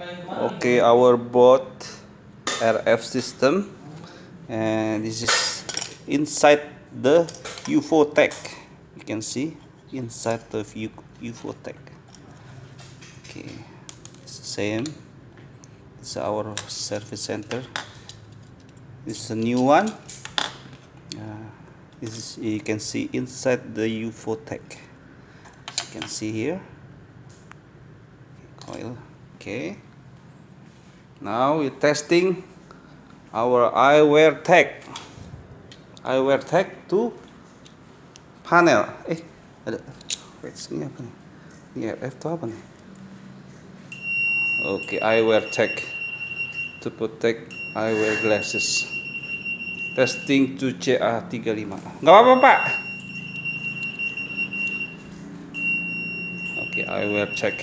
Okay, our boat RF system, and this is inside the UFO tag. You can see inside the UFO tag. Okay, it's the same. It's our service center. This is a new one. This is, you can see inside the UFO tag. As you can see here. Coil. Okay. Now we're testing our eyewear tag. Eyewear tag to panel. Ada. Wait, ini apa nih? Ini RF itu apa nih? Oke, eyewear tag to protect eyewear glasses. Testing to CA35. Nggak apa-apa, Pak. Oke, eyewear check.